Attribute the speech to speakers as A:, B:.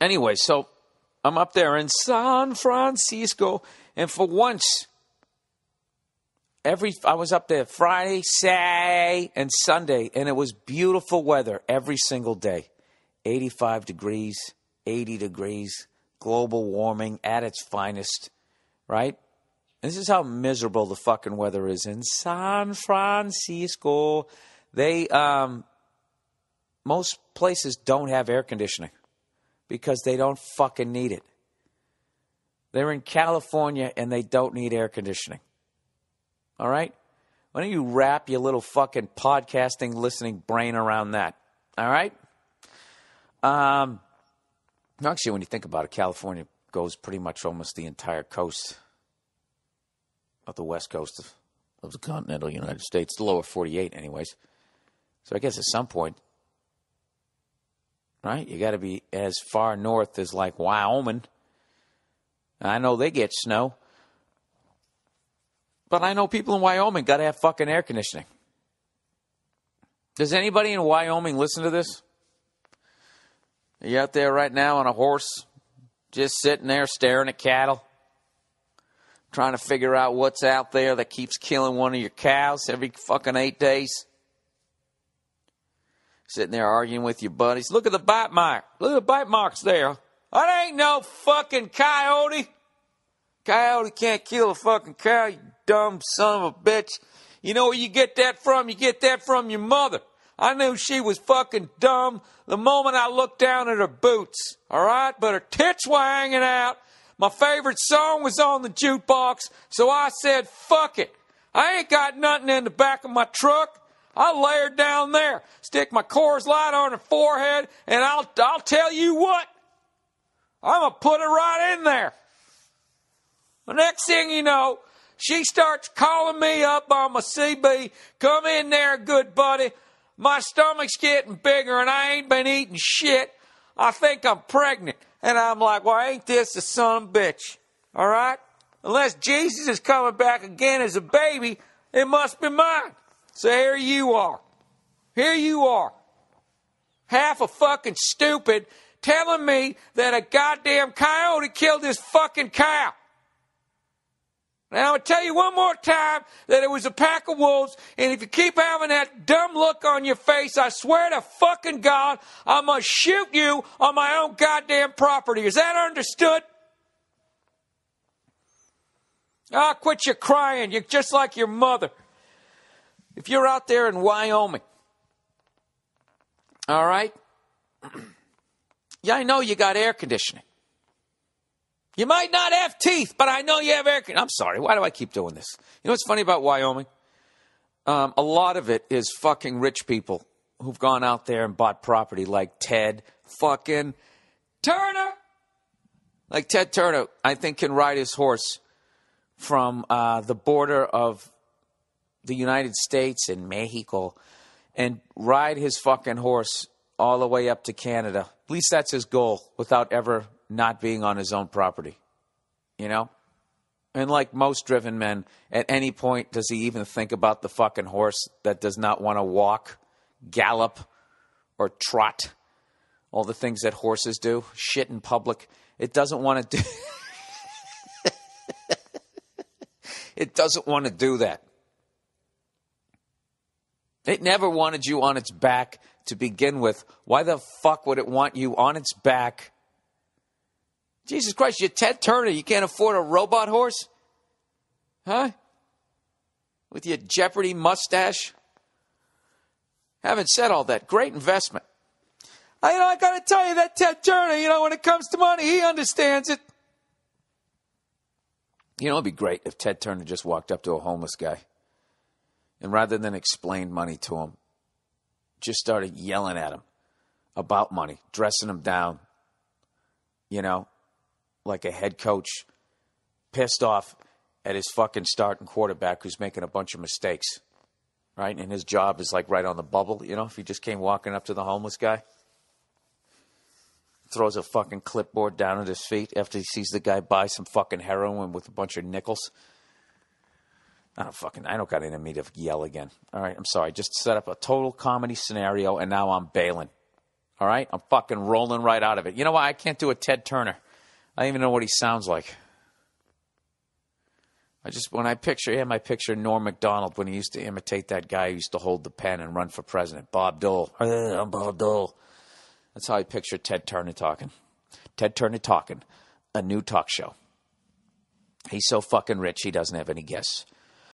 A: Anyway, so I'm up there in San Francisco, and for once, I was up there Friday, Saturday, and Sunday, and it was beautiful weather every single day. 85 degrees, 80 degrees, global warming at its finest, right? This is how miserable the fucking weather is in San Francisco. Most places don't have air conditioning because they don't fucking need it. They're in California and they don't need air conditioning. All right? Why don't you wrap your little fucking podcasting listening brain around that? All right? Actually, when you think about it, California goes pretty much almost the entire coast of the west coast of the continental United States, the lower 48 anyways. So I guess at some point, right, you got to be as far north as like Wyoming. I know they get snow. But I know people in Wyoming got to have fucking air conditioning. Does anybody in Wyoming listen to this? Are you out there right now on a horse, just sitting there staring at cattle, trying to figure out what's out there that keeps killing one of your cows every fucking 8 days? Sitting there arguing with your buddies. Look at the bite mark. Look at the bite marks there. That ain't no fucking coyote. Coyote can't kill a fucking cow, you dumb son of a bitch. You know where you get that from? You get that from your mother. I knew she was fucking dumb the moment I looked down at her boots, all right? But her tits were hanging out. My favorite song was on the jukebox, so I said, fuck it. I ain't got nothing in the back of my truck. I'll lay her down there, stick my Coors Light on her forehead, and I'll tell you what, I'm going to put her right in there. The next thing you know, she starts calling me up on my CB. Come in there, good buddy. My stomach's getting bigger and I ain't been eating shit. I think I'm pregnant. And I'm like, well, ain't this a son of a bitch? All right? Unless Jesus is coming back again as a baby, it must be mine. So here you are. Here you are. Half a fucking stupid telling me that a goddamn coyote killed this fucking cow. Now, I'll tell you one more time that it was a pack of wolves, and if you keep having that dumb look on your face, I swear to fucking God, I'm going to shoot you on my own goddamn property. Is that understood? Ah, quit your crying. You're just like your mother. If you're out there in Wyoming, all right? Yeah, I know you got air conditioning. You might not have teeth, but I know you have air conditioning. I'm sorry, why do I keep doing this? You know what's funny about Wyoming? A lot of it is fucking rich people who've gone out there and bought property like Ted fucking Turner. Like Ted Turner, I think, can ride his horse from the border of the United States and Mexico and ride his fucking horse all the way up to Canada. At least that's his goal, without ever not being on his own property, you know? And like most driven men, at any point does he even think about the fucking horse that does not want to walk, gallop, or trot. All the things that horses do, shit in public. It doesn't want to do... It doesn't want to do that. It never wanted you on its back to begin with. Why the fuck would it want you on its back? Jesus Christ, you're Ted Turner. You can't afford a robot horse? Huh? With your Jeopardy mustache? Having said all that, great investment. I got to tell you that Ted Turner, when it comes to money, he understands it. It'd be great if Ted Turner just walked up to a homeless guy and rather than explain money to him, just started yelling at him about money, dressing him down, like a head coach pissed off at his fucking starting quarterback who's making a bunch of mistakes, right? And his job is like right on the bubble, if he just came walking up to the homeless guy, throws a fucking clipboard down at his feet after he sees the guy buy some fucking heroin with a bunch of nickels. I don't got it in me to yell again. All right, I'm sorry. Just set up a total comedy scenario and now I'm bailing. All right? I'm fucking rolling right out of it. You know why? I can't do a Ted Turner. I don't even know what he sounds like. When I picture him, I picture Norm Macdonald when he used to imitate that guy who used to hold the pen and run for president, Bob Dole. I'm Bob Dole. That's how I picture Ted Turner talking. Ted Turner talking, a new talk show. He's so fucking rich, he doesn't have any guests.